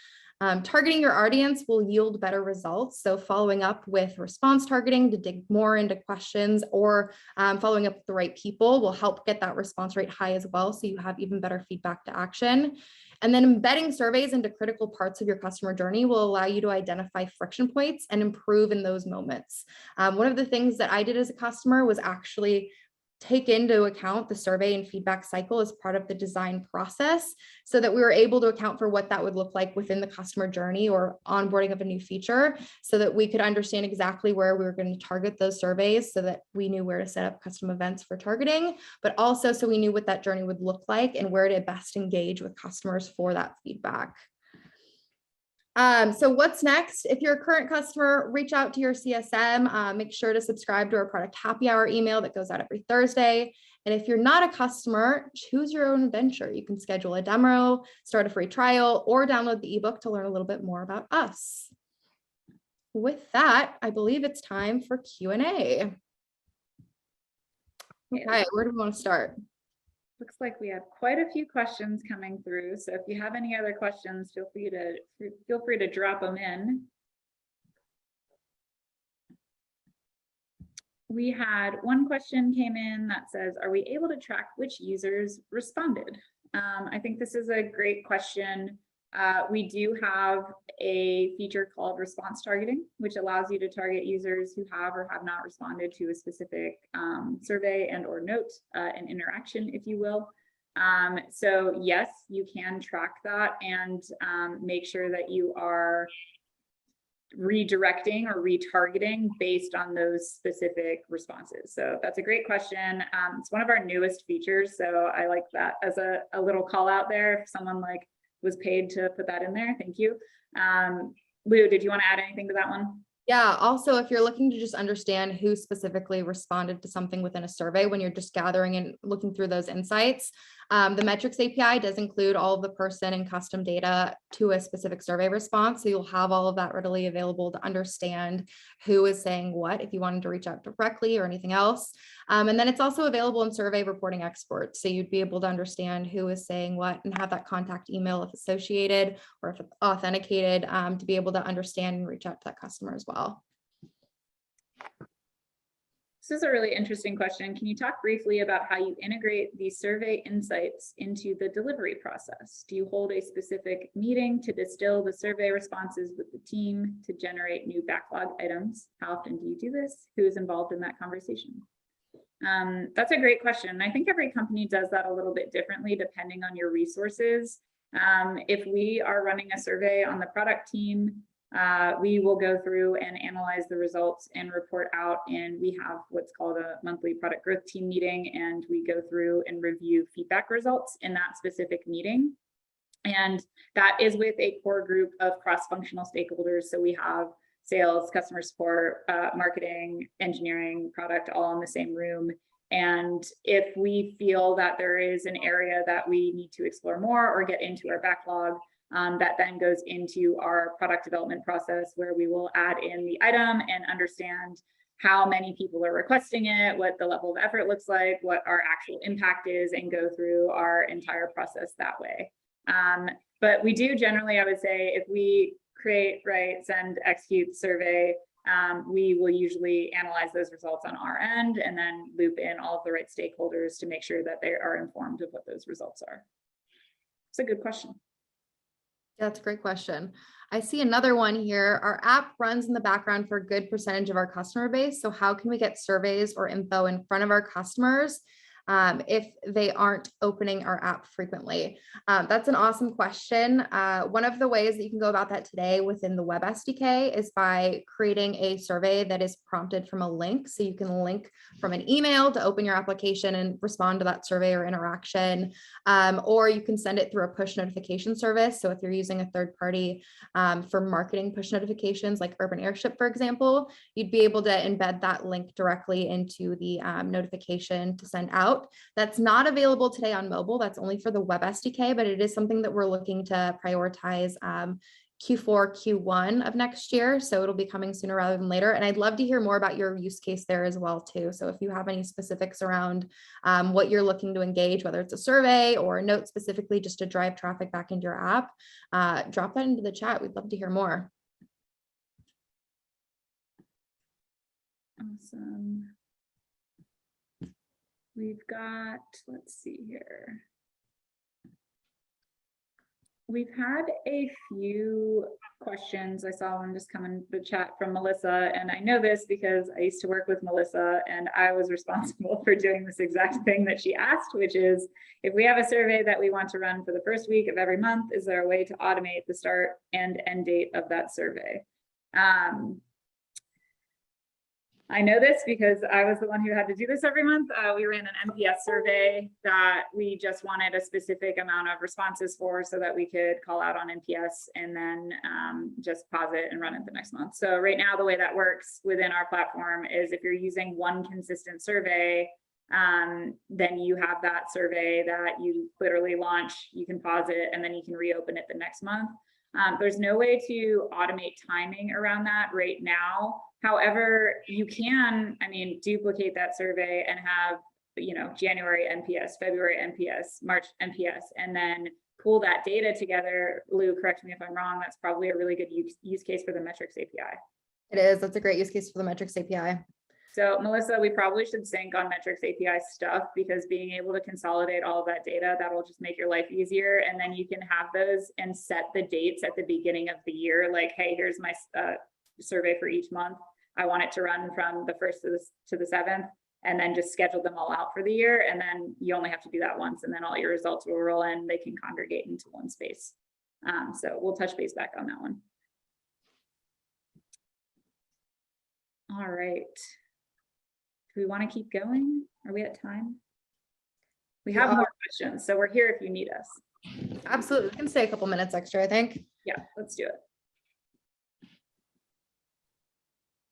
Targeting your audience will yield better results. So following up with response targeting to dig more into questions, or following up with the right people will help get that response rate high as well, so you have even better feedback to action. And then embedding surveys into critical parts of your customer journey will allow you to identify friction points and improve in those moments. One of the things that I did as a customer was actually take into account the survey and feedback cycle as part of the design process, so that we were able to account for what that would look like within the customer journey or onboarding of a new feature, so that we could understand exactly where we were going to target those surveys, so that we knew where to set up custom events for targeting, but also so we knew what that journey would look like and where to best engage with customers for that feedback. So what's next? If you're a current customer, reach out to your CSM, make sure to subscribe to our product happy hour email that goes out every Thursday. And if you're not a customer, choose your own adventure. You can schedule a demo, start a free trial, or download the ebook to learn a little bit more about us. With that, I believe it's time for Q&A. Okay, where do we want to start? Looks like we have quite a few questions coming through. So if you have any other questions, feel free to drop them in. We had one question came in that says, are we able to track which users responded? I think this is a great question. We do have a feature called response targeting, which allows you to target users who have or have not responded to a specific survey and or note, an interaction, if you will. So yes, you can track that and make sure that you are redirecting or retargeting based on those specific responses. So that's a great question. It's one of our newest features. So I like that as a little call out there. If someone like was paid to put that in there. Thank you. Lou, did you want to add anything to that one? Yeah, also, if you're looking to just understand who specifically responded to something within a survey, when you're just gathering and looking through those insights, the metrics API does include all of the person and custom data to a specific survey response. So you'll have all of that readily available to understand who is saying what, if you wanted to reach out directly or anything else. And then it's also available in survey reporting exports. So you'd be able to understand who is saying what and have that contact email if associated or if authenticated, to be able to understand and reach out to that customer as well. This is a really interesting question. Can you talk briefly about how you integrate these survey insights into the delivery process? Do you hold a specific meeting to distill the survey responses with the team to generate new backlog items? How often do you do this? Who is involved in that conversation? That's a great question. I think every company does that a little bit differently depending on your resources. If we are running a survey on the product team, we will go through and analyze the results and report out, and we have what's called a monthly product growth team meeting, and we go through and review feedback results in that specific meeting. And that is with a core group of cross-functional stakeholders. So we have sales, customer support, marketing, engineering, product, all in the same room. And if we feel that there is an area that we need to explore more or get into our backlog, that then goes into our product development process, where we will add in the item and understand how many people are requesting it, what the level of effort looks like, what our actual impact is, and go through our entire process that way. But we do generally, I would say, if we create, write, send, execute survey, we will usually analyze those results on our end and then loop in all of the right stakeholders to make sure that they are informed of what those results are. It's a good question. That's a great question. I see another one here. Our app runs in the background for a good percentage of our customer base. So how can we get surveys or info in front of our customers if they aren't opening our app frequently? That's an awesome question. One of the ways that you can go about that today within the Web SDK is by creating a survey that is prompted from a link. So you can link from an email to open your application and respond to that survey or interaction, or you can send it through a push notification service. So if you're using a third party for marketing push notifications like Urban Airship, for example, you'd be able to embed that link directly into the notification to send out. That's not available today on mobile. That's only for the Web SDK, but it is something that we're looking to prioritize Q4, Q1 of next year. So it'll be coming sooner rather than later. And I'd love to hear more about your use case there as well too. So if you have any specifics around what you're looking to engage, whether it's a survey or a note specifically just to drive traffic back into your app, drop that into the chat. We'd love to hear more. Awesome. We've got, let's see here. We've had a few questions. I saw one just come in the chat from Melissa, and I know this because I used to work with Melissa and I was responsible for doing this exact thing that she asked, which is, if we have a survey that we want to run for the first week of every month, is there a way to automate the start and end date of that survey? I know this because I was the one who had to do this every month. We ran an NPS survey that we just wanted a specific amount of responses for so that we could call out on NPS and then just pause it and run it the next month. So right now, the way that works within our platform is if you're using one consistent survey, then you have that survey that you literally launch, you can pause it, and then you can reopen it the next month. There's no way to automate timing around that right now. However, you can, duplicate that survey and have, January NPS, February NPS, March NPS, and then pull that data together. Lou, correct me if I'm wrong, that's probably a really good use case for the metrics API. It is. That's a great use case for the metrics API. So Melissa, we probably should sync on metrics API stuff, because being able to consolidate all of that data, that'll just make your life easier. And then you can have those and set the dates at the beginning of the year. Like, hey, here's my survey for each month. I want it to run from the 1st to the 7th, and then just schedule them all out for the year. And then you only have to do that once, and then all your results will roll in. They can congregate into one space. So we'll touch base back on that one. All right. Do we want to keep going? Are we at time? We have more questions, so we're here if you need us. Absolutely. We can stay a couple minutes extra, I think. Yeah, let's do it.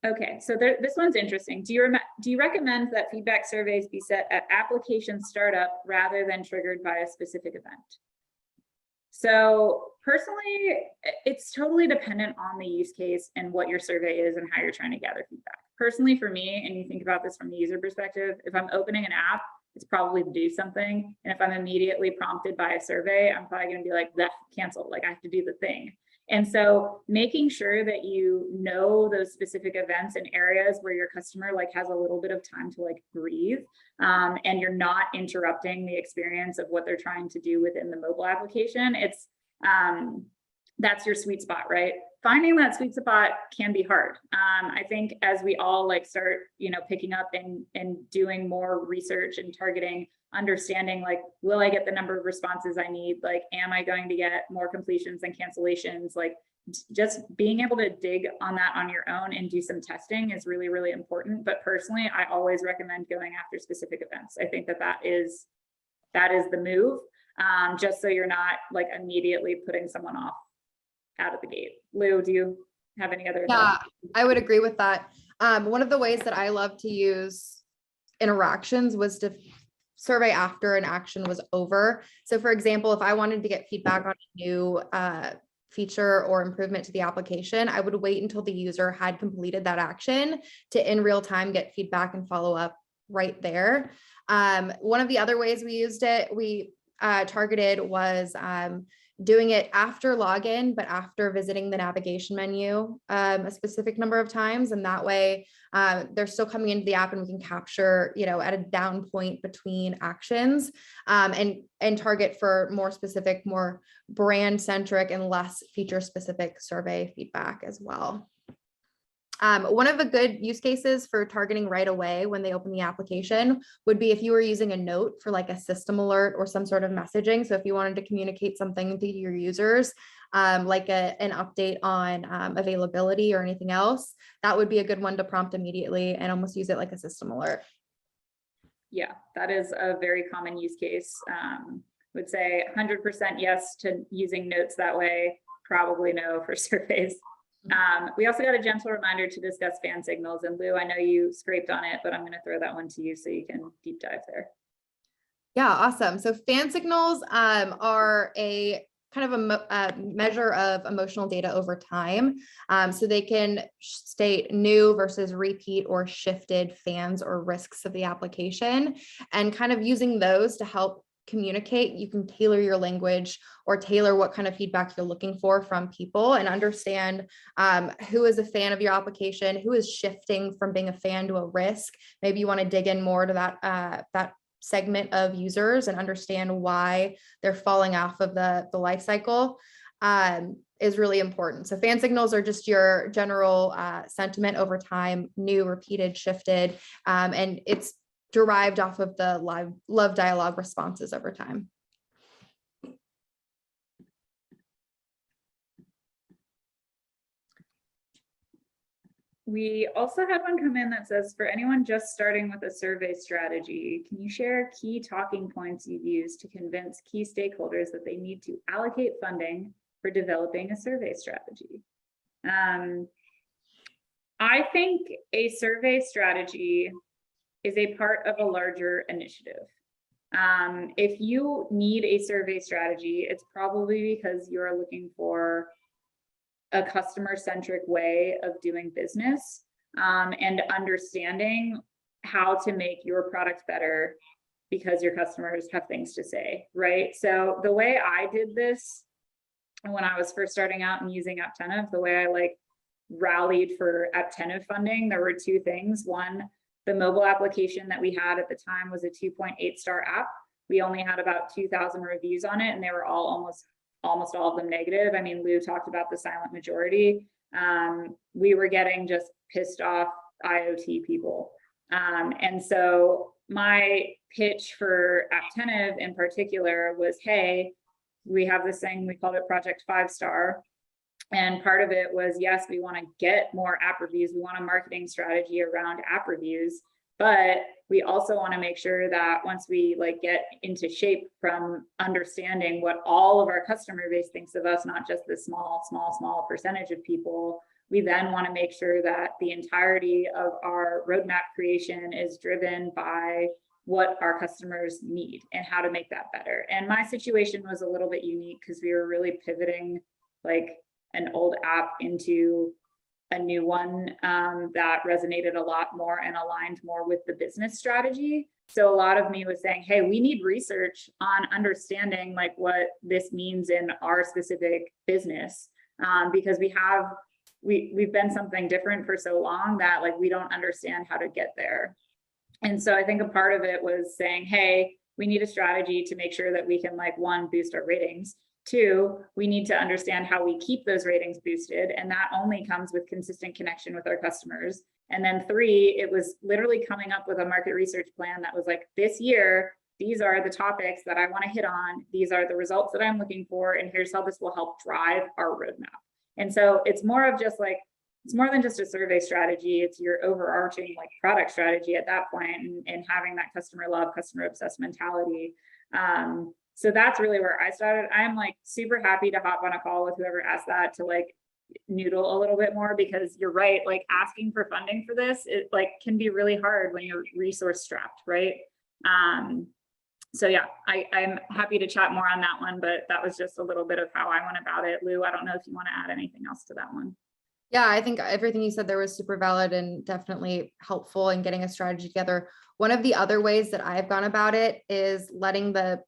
Okay, so this one's interesting. Do you recommend that feedback surveys be set at application startup rather than triggered by a specific event? So personally, it's totally dependent on the use case and what your survey is and how you're trying to gather feedback. Personally, for me, and you think about this from the user perspective, if I'm opening an app, it's probably to do something. And if I'm immediately prompted by a survey, I'm probably going to be like, that cancel, like I have to do the thing. And so making sure that you know those specific events and areas where your customer like has a little bit of time to like breathe, and you're not interrupting the experience of what they're trying to do within the mobile application, it's that's your sweet spot, right? Finding that sweet spot can be hard. I think as we all like start, picking up and doing more research and targeting, understanding like, will I get the number of responses I need? Like, am I going to get more completions than cancellations? Like, just being able to dig on that on your own and do some testing is really, really important. But personally, I always recommend going after specific events. I think that is the move, just so you're not like immediately putting someone off out of the gate. Lou, do you have any other? Yeah, I would agree with that. One of the ways that I love to use interactions was to survey after an action was over. So for example, if I wanted to get feedback on a new feature or improvement to the application, I would wait until the user had completed that action to in real time get feedback and follow up right there. One of the other ways we targeted was doing it after login, but after visiting the navigation menu a specific number of times. And that way they're still coming into the app and we can capture, at a down point between actions, and target for more specific, more brand centric and less feature specific survey feedback as well. One of the good use cases for targeting right away when they open the application would be if you were using a note for like a system alert or some sort of messaging. So if you wanted to communicate something to your users, like an update on availability or anything else, that would be a good one to prompt immediately and almost use it like a system alert. Yeah, that is a very common use case. Would say 100% yes to using notes that way, probably no for surveys. We also got a gentle reminder to discuss fan signals, and Lou, I know you scraped on it, but I'm going to throw that one to you so you can deep dive there. Yeah, awesome. So fan signals are a kind of a measure of emotional data over time. So they can state new versus repeat or shifted fans or risks of the application, and kind of using those to help communicate. You can tailor your language or tailor what kind of feedback you're looking for from people and understand who is a fan of your application, who is shifting from being a fan to a risk. Maybe you want to dig in more to that segment of users and understand why they're falling off of the life cycle is really important. So fan signals are just your general sentiment over time, new, repeated, shifted, and it's derived off of the love dialogue responses over time. We also had one come in that says, for anyone just starting with a survey strategy, can you share key talking points you've used to convince key stakeholders that they need to allocate funding for developing a survey strategy? I think a survey strategy is a part of a larger initiative. If you need a survey strategy, it's probably because you're looking for a customer-centric way of doing business, and understanding how to make your product better because your customers have things to say, right? So the way I did this when I was first starting out and using Apptentive, the way I like rallied for Apptentive funding, there were two things. One, the mobile application that we had at the time was a 2.8 star app. We only had about 2,000 reviews on it, and they were all almost all of them negative. I mean, Lou talked about the silent majority. We were getting just pissed off IoT people. And so my pitch for Apptentive in particular was, hey, we have this thing, we called it Project 5 Star. And part of it was, yes, we want to get more app reviews. We want a marketing strategy around app reviews. But we also want to make sure that once we like get into shape from understanding what all of our customer base thinks of us, not just this small percentage of people, we then want to make sure that the entirety of our roadmap creation is driven by what our customers need and how to make that better. And my situation was a little bit unique because we were really pivoting like an old app into a new one that resonated a lot more and aligned more with the business strategy. So a lot of me was saying, hey, we need research on understanding like what this means in our specific business, because we've been something different for so long that like we don't understand how to get there. And so I think a part of it was saying, hey, we need a strategy to make sure that we can like, one, boost our ratings. Two, we need to understand how we keep those ratings boosted. And that only comes with consistent connection with our customers. And then three, it was literally coming up with a market research plan that was like, this year, these are the topics that I want to hit on. These are the results that I'm looking for. And here's how this will help drive our roadmap. And so it's more of just like, it's more than just a survey strategy. It's your overarching like product strategy at that point, and having that customer love, customer obsessed mentality. So that's really where I started. I'm like super happy to hop on a call with whoever asked that to like noodle a little bit more, because you're right, like asking for funding for this, it like can be really hard when you're resource strapped, right? So yeah, I'm happy to chat more on that one, but that was just a little bit of how I went about it. Lou, I don't know if you want to add anything else to that one. Yeah, I think everything you said there was super valid and definitely helpful in getting a strategy together. One of the other ways that I've gone about it is letting the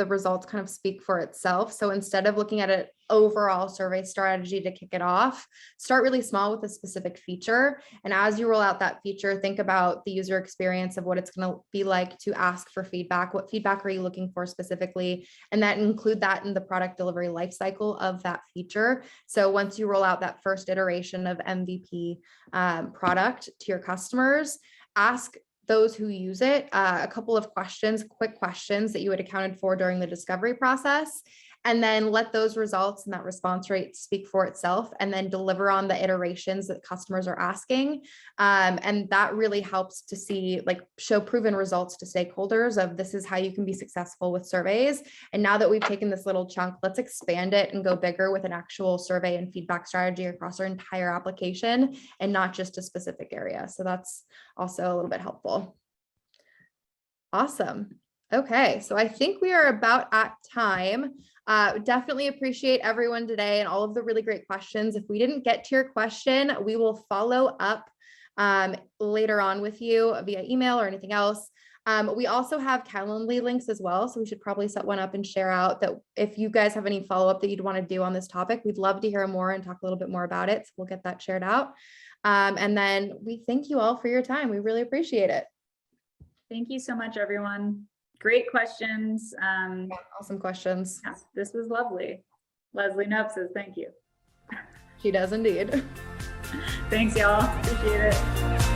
results kind of speak for itself. So instead of looking at an overall survey strategy to kick it off, start really small with a specific feature. And as you roll out that feature, think about the user experience of what it's going to be like to ask for feedback. What feedback are you looking for specifically? And that include that in the product delivery lifecycle of that feature. So once you roll out that first iteration of MVP product to your customers, ask those who use it a couple of questions, quick questions that you had accounted for during the discovery process, and then let those results and that response rate speak for itself, and then deliver on the iterations that customers are asking. And that really helps to see, like, show proven results to stakeholders of this is how you can be successful with surveys. And now that we've taken this little chunk, let's expand it and go bigger with an actual survey and feedback strategy across our entire application and not just a specific area. So that's also a little bit helpful. Awesome. Okay, so I think we are about at time. Definitely appreciate everyone today and all of the really great questions. If we didn't get to your question, we will follow up later on with you via email or anything else. We also have Calendly links as well, so we should probably set one up and share out that if you guys have any follow-up that you'd want to do on this topic, we'd love to hear more and talk a little bit more about it. So we'll get that shared out. And then we thank you all for your time. We really appreciate it. Thank you so much, everyone. Great questions. Yeah, awesome questions. Yeah, this was lovely. Leslie Nope says thank you. She does indeed. Thanks, y'all. Appreciate it.